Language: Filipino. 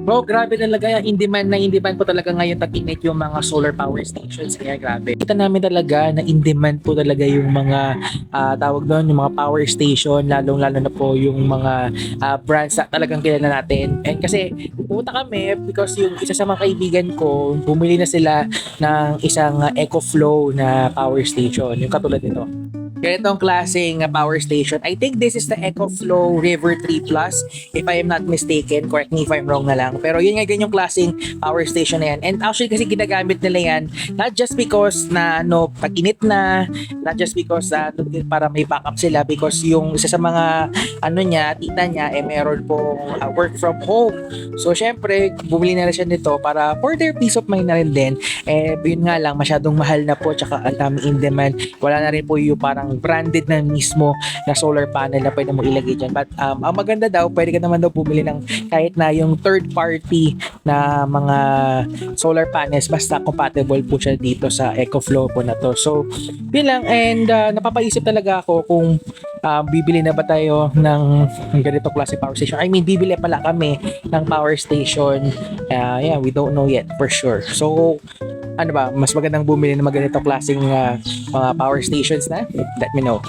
Bro, grabe talaga. In demand po talaga ngayon tag-init yung mga solar power stations. Kaya grabe. Kita namin talaga na in demand po talaga yung mga tawag doon, yung mga power station, lalong-lalo na po yung mga brands na talagang kilala natin. And kasi pumunta kami because yung isa sa mga kaibigan ko, bumili na sila ng isang EcoFlow na power station, yung katulad nito. Ganitong klaseng power station. I think this is the EcoFlow River 3 Plus. If I am not mistaken, correct me if I'm wrong na lang. Pero yun nga ganyang klaseng power station na yan. And actually kasi ginagamit nila yan not just because na pag-init na, not just because para may backup sila, because yung isa sa mga niya, tita niya, meron pong work from home. So syempre, bumili na rin siya nito para for their peace of mind na rin din. Yun nga lang, masyadong mahal na po, tsaka ang dami in demand. Wala na rin po yung parang branded na mismo na solar panel na pwede mo ilagay dyan. But ang maganda daw, pwede ka naman daw bumili ng kahit na yung third party na mga solar panels, basta compatible po siya dito sa EcoFlow po na to. So, yun lang. And napapaisip talaga ako kung bibili na ba tayo ng ganito klase power station. I mean, bibili pala kami ng power station. Yeah, we don't know yet for sure. So, ano ba, mas magandang bumili ng mga ganito klaseng mga power stations na? Let me know.